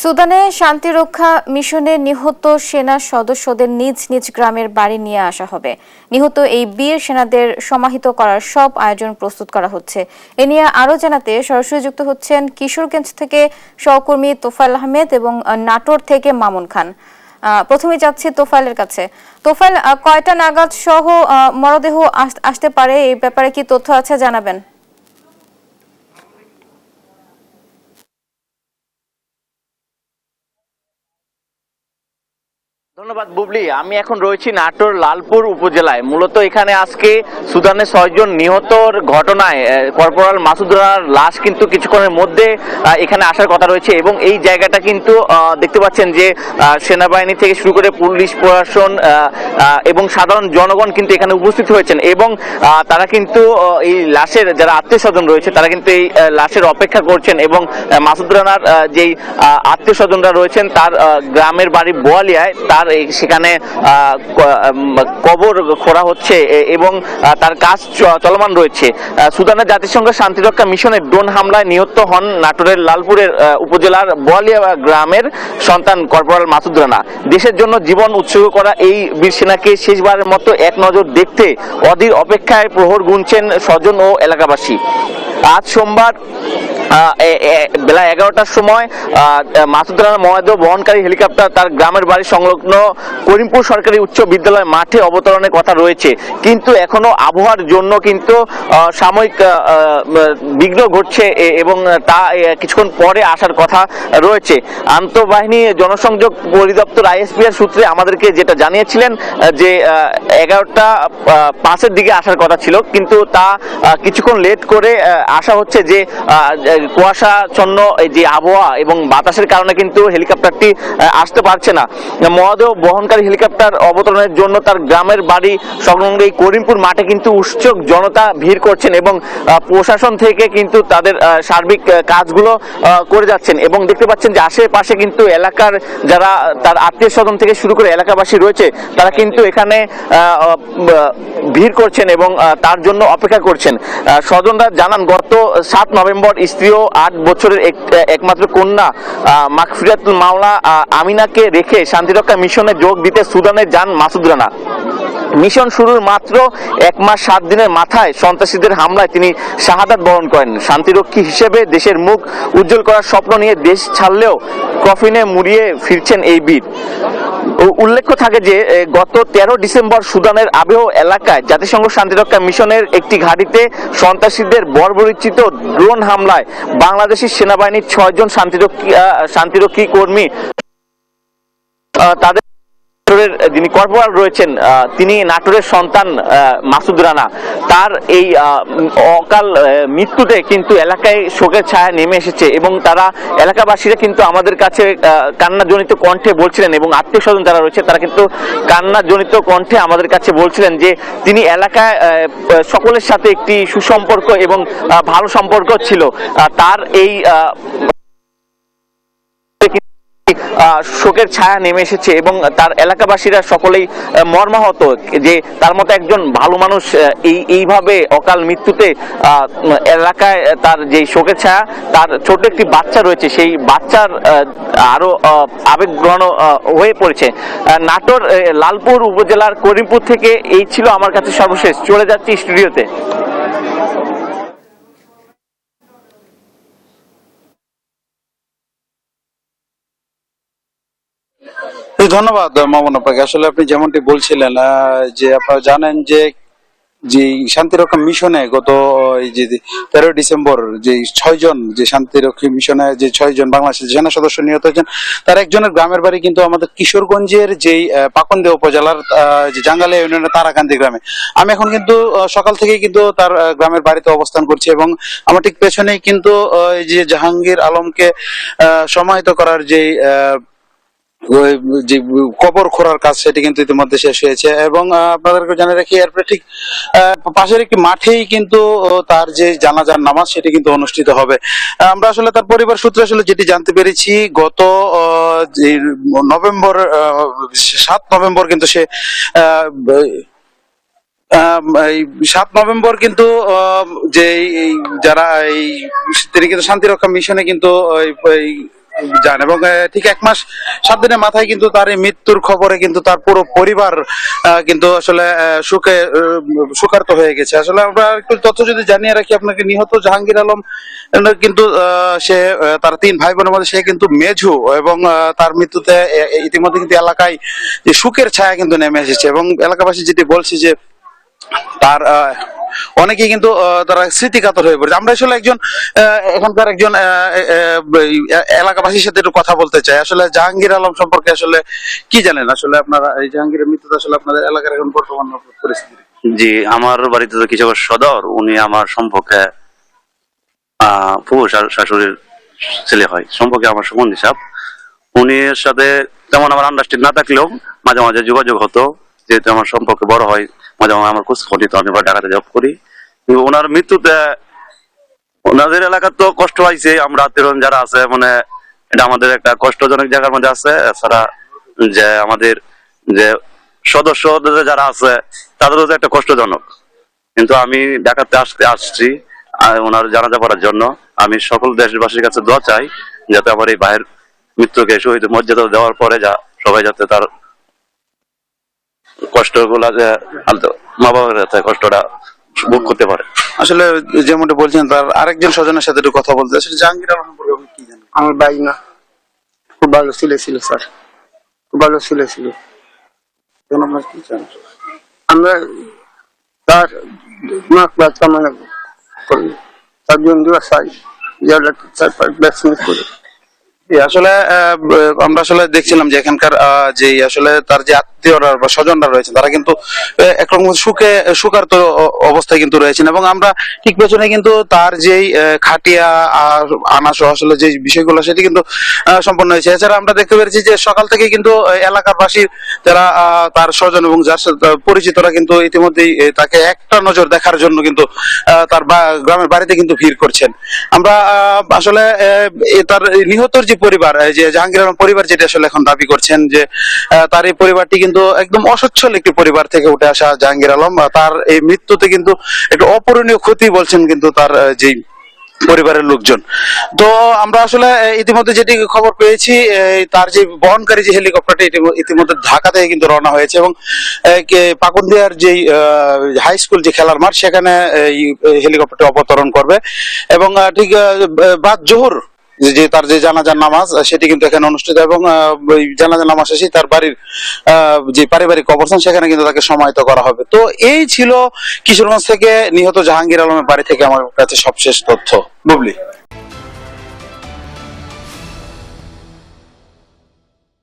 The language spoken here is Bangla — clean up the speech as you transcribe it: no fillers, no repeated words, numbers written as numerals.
সুদানে শান্তিরক্ষা মিশনে নিহত সেনা সদস্যদের নিজ নিজ গ্রামের বাড়ি নিয়ে আসা হবে। নিহত এই বীর সেনাদের সমাহিত করার সব আয়োজন প্রস্তুত করা হচ্ছে। এ নিয়ে আরো জানাতে সরাসরি যুক্ত হচ্ছেন কিশোরগঞ্জ থেকে সহকর্মী তোফায়েল আহমেদ এবং নাটোর থেকে মামুন খান। প্রথমে যাচ্ছি তোফায়েলের কাছে। তোফায়েল, কয়টা নাগাদ সহ মরদেহ আসতে পারে, এই ব্যাপারে কি তথ্য আছে জানাবেন? ধন্যবাদ বুবলি। আমি এখন রয়েছি নাটোর লালপুর উপজেলায়। মূলত এখানে আজকে সুদানে 6 জন নিহতর ঘটনায় কর্পোরাল মাসুদ রানার লাশ কিন্তু কিছুক্ষণের মধ্যে এখানে আসার কথা রয়েছে এবং এই জায়গাটা কিন্তু দেখতে পাচ্ছেন যে সেনাবাহিনী থেকে শুরু করে পুলিশ প্রশাসন এবং সাধারণ জনগণ কিন্তু এখানে উপস্থিত হয়েছেন এবং তারা কিন্তু এই লাশের যারা আত্মীয় স্বজন রয়েছে তারা কিন্তু এই লাশের অপেক্ষা করছেন এবং মাসুদ রানার যেই আত্মীয় স্বজনরা রয়েছেন তার গ্রামের বাড়ি বোয়ালিয়ায় তার সেখানে কবর খোঁড়া হচ্ছে এবং তার কাজ চলমান রয়েছে। সুদানের জাতিসংঘ শান্তিরক্ষা মিশনের ড্রোন হামলায় নিহত হন নাটোরের লালপুরের উপজেলার বোয়ালিয়া গ্রামের সন্তান কর্পোরাল মাসুদ রানা। দেশের জন্য জীবন উৎসর্গ করা এই বীর সেনাকে শেষবারের মতো এক নজর দেখতে অধীর অপেক্ষায় প্রহর গুনছেন স্বজন ও এলাকাবাসী। আজ সোমবার বেলা 11টার সময় মাসুদ রানার মরদেহ বহনকারী হেলিকপ্টার তার গ্রামের বাড়ি সংলগ্ন করিমপুর সরকারি উচ্চ বিদ্যালয় মাঠে অবতরণের কথা রয়েছে, কিন্তু এখনো আবহাওয়ার জন্য কিন্তু সাময়িক বিঘ্ন ঘটছে এবং তা কিছুক্ষণ পরে আসার কথা রয়েছে। আন্তঃবাহিনী জনসংযোগ পরিদপ্তর আইএসপিআর সূত্রে আমাদেরকে যেটা জানিয়েছিলেন যে 11টা 5-এর দিকে আসার কথা ছিল, কিন্তু তা কিছুক্ষণ লেট করে আসা হচ্ছে যে কুয়াশাচ্ছন্ন যে আবহাওয়া এবং বাতাসের কারণে কিন্তু হেলিকপ্টারটি আসতে পারছে না। মরদেহ বহনকারী হেলিকপ্টার অবতরণের জন্য তার গ্রামের বাড়ি সংলগ্ন এই করিমপুর মাঠে কিন্তু উৎসুক জনতা ভিড় করছেন এবং প্রশাসন থেকে কিন্তু তাদের সার্বিক কাজগুলো করে যাচ্ছেন এবং দেখতে পাচ্ছেন যে আশেপাশে কিন্তু এলাকার যারা তার আত্মীয় স্বজন থেকে শুরু করে এলাকাবাসী রয়েছে তারা কিন্তু এখানে ভিড় করছেন এবং তার জন্য অপেক্ষা করছেন। স্বজনরা জানান গত 7 নভেম্বর স্ত্রী ও 8 বছরের একমাত্র কন্যা মাগফিরাতুল মাওলা আমিনাকে রেখে শান্তিরক্ষা মিশনে যোগ দিতে সুদানে যান মাসুদ রানা। মিশন শুরুর মাত্র 1 মাস 7 দিনের মাথায় সন্ত্রাসীদের হামলায় তিনি শাহাদাত বরণ করেন। শান্তিরক্ষী হিসেবে দেশের মুখ উজ্জ্বল করার স্বপ্ন নিয়ে দেশ ছাড়লেও কফিনে মুড়িয়ে ফিরছেন এই বীর। উল্লেখ্য থাকে যে গত 13 ডিসেম্বর সুদানের আবেহ এলাকায় জাতিসংঘ শান্তিরক্ষা মিশনের একটি ঘাঁটিতে সন্ত্রাসীদের বর্বরোচিত ড্রোন হামলায় বাংলাদেশি সেনাবাহিনীর 6 জন শান্তিরক্ষী কর্মী তাদের যিনি কর্পোরাল রয়েছেন তিনি নাটোরের সন্তান মাসুদ রানা, তার এই অকাল মৃত্যুতে কিন্তু এলাকায় শোকের ছায়া নেমে এসেছে এবং তারা এলাকাবাসীরা কিন্তু আমাদের কাছে কান্নাজনিত কণ্ঠে বলছিলেন এবং আত্মীয় স্বজন যারা রয়েছে তারা কিন্তু কান্নাজনিত কণ্ঠে আমাদের কাছে বলছিলেন যে তিনি এলাকায় সকলের সাথে একটি সুসম্পর্ক এবং ভালো সম্পর্ক ছিল। তার এই শোকের ছায়া নেমে এসেছে এবং তার এলাকাবাসীরা সকলেই মর্মাহত যে তার মতো একজন ভালো মানুষ এইভাবে অকাল মৃত্যুতে এলাকায় তার যে শোকের ছায়া, তার ছোট একটি বাচ্চা রয়েছে সেই বাচ্চার আরো আবেগঘন হয়ে পড়েছে। নাটোর লালপুর উপজেলার করিমপুর থেকে এই ছিল আমার কাছে সর্বশেষ। চলে যাচ্ছি স্টুডিওতে। ধন্যবাদ মামুন আপনাকে। আসলে আপনি যেমনটি বলছিলেন যে আপনারা জানেন যে শান্তিরক্ষা মিশনে গত এই যে 13 ডিসেম্বর যে 6 জন যে শান্তিরক্ষী মিশনে যে 6 জন বাংলাদেশের সেনা সদস্য নিহত হয়েছেন তার একজনের গ্রামের বাড়ি কিন্তু আমাদের কিশোরগঞ্জের যেই পাকুন্দিয়া উপজেলার যে জাঙ্গালিয়া ইউনিয়নের তারাকান্দি গ্রামে। আমি এখন কিন্তু সকাল থেকেই কিন্তু তার গ্রামের বাড়িতে অবস্থান করছি এবং আমার ঠিক পেছনেই কিন্তু এই যে জাহাঙ্গীর আলমকে সমাহিত করার যে কবর খোঁড়ার কাজ সেটি কিন্তু ইতিমধ্যে শেষ হয়েছে এবং আপনাদেরকে জানিয়ে রাখি এরপরে ঠিক পাশের একটি মাঠেই কিন্তু তার যে জানাজার নামাজ সেটি কিন্তু অনুষ্ঠিত হবে। আমরা আসলে তার পরিবার সূত্রে আসলে যেটি জানতে পেরেছি গত নভেম্বর 7 নভেম্বর কিন্তু সে এই 7 নভেম্বর কিন্তু যে যারা তিনি কিন্তু শান্তিরক্ষা মিশনে কিন্তু যান এবং ঠিক 1 মাস 7 দিনের মাথায় কিন্তু তার এই মৃত্যুর খবরে কিন্তু তার পুরো পরিবার কিন্তু আসলে শোকার্ত হয়ে গেছে। আসলে আমরা একটু তথ্য যদি জানিয়ে রাখি আপনাকে, নিহত জাহাঙ্গীর আলম কিন্তু সে তার 3 ভাই বোনের মধ্যে সে কিন্তু মেঝু এবং তার মৃত্যুতে ইতিমধ্যে কিন্তু এলাকায় যে শোকের ছায়া কিন্তু নেমে এসেছে এবং এলাকাবাসী যেটি বলছে যে তার অনেকেই কিন্তু তারা স্মৃতিকাতর হয়ে পড়েছে। আমরা আসলে একজন এখানকার একজন এলাকাবাসীর সাথে একটু কথা বলতে চাই। আসলে জাহাঙ্গীর আলম সম্পর্কে আসলে কি জানেন? আসলে আপনারা এই জাহাঙ্গীরের মৃত্যুতে আসলে আপনাদের এলাকার এখন বর্তমান পরিস্থিতি। জি, আমার বাড়িতে তো কৃষকের সদর, উনি আমার সম্পর্কে ফুফু শাশুড়ির ছেলে হয়, সম্পর্কে আমার সুমন হিসাব। উনির সাথে তেমন আমার আন্ডারস্ট্যান্ড না থাকলেও মাঝে মাঝে যোগাযোগ হতো, যেহেতু আমার সম্পর্কে বড় হয়, মাঝে মাঝে আমার খোঁজ খবর নিত, আমি ঢাকাতে জব করি। কিন্তু ওনার মৃত্যুতে ওনাদের এলাকার তো কষ্ট হয়েছে, আমরা আত্মীয় যারা আছে, মানে এটা আমাদের একটা কষ্টজনক জায়গার মধ্যে আছে। এছাড়া যে আমাদের যে সদস্য যারা আছে তাদেরও তো একটা কষ্টজনক। কিন্তু আমি ঢাকাতে আসছি ওনার জানাজা পড়ার জন্য। আমি সকল দেশবাসীর কাছে দোয়া চাই যাতে আমার এই ভাইয়ের মৃত্যুকে শহীদ মর্যাদা দেওয়ার পরে সবাই যাতে তার কষ্টগুলা যে মা বাবার কষ্টটা ভোগ করতে পারে। আসলে যেমনটা বলছেন তার আরেকজন স্বজনের সাথে একটু কথা বলতে। আসলে জাহাঙ্গীর আলম সম্পর্কে আপনি কি জানেন? আমার ভাই না, খুব ভালো ছেলে ছিল স্যার, খুব ভালো ছেলে ছিল। এখন আপনার কি চান? আমরা তার মাক বাদ কামনা করি, তার বন্ধু চাই যারা তার ব্যবসা করে। আসলে আমরা আসলে দেখছিলাম যে এখানকার যে আসলে তার যে আত্মীয়রা বা স্বজনরা রয়েছেন তারা কিন্তু একরকম সুকার্ত অবস্থায় কিন্তু রয়েছেন এবং আমরা ঠিক পেছনে কিন্তু তার যেই খাটিয়া আর আনাসহ আসলে যে বিষয়গুলো সেটি কিন্তু সম্পন্ন হয়েছে। এছাড়া আমরা দেখতে পেরেছি যে সকাল থেকে কিন্তু এলাকার বাসী যারা তার স্বজন এবং যার সাথে পরিচিতরা কিন্তু ইতিমধ্যেই তাকে একটা নজর দেখার জন্য কিন্তু তার গ্রামের বাড়িতে কিন্তু ভিড় করছেন। আমরা আসলে তার নিহতর যে পরিবার, যে জাহাঙ্গীর আলম পরিবার যেটা আসলে এখন দাবি করছেন যে তার এই পরিবারটি কিন্তু একদম অসচ্ছল একটি পরিবার থেকে উঠে আসা জাহাঙ্গীর আলম, তার এই মৃত্যুতে কিন্তু একটা অপূরণীয় ক্ষতি বলছেন কিন্তু তার যে পরিবারের লোকজন। তো আমরা আসলে ইতিমধ্যে যেটি খবর পেয়েছি তার যে বহনকারী যে হেলিকপ্টারটি ইতিমধ্যে ঢাকা থেকে কিন্তু রওনা হয়েছে এবং পাকুন্দিয়ার যে হাই স্কুল যে খেলার মাঠ সেখানে এই হেলিকপ্টারটি অবতরণ করবে এবং ঠিক বাদ জোহর যে তার যে জানাজার নামাজ সেটি কিন্তু এখানে অনুষ্ঠিত এবং ওই জানাজার নামাজ শেষে তার বাড়ির যে পারিবারিক কবরস্থান সেখানে কিন্তু তাকে সমাহিত করা হবে। তো এই ছিল কিশোরগঞ্জ থেকে নিহত জাহাঙ্গীর আলমের বাড়ি থেকে আমার কাছে সবশেষ তথ্য। বুবলি।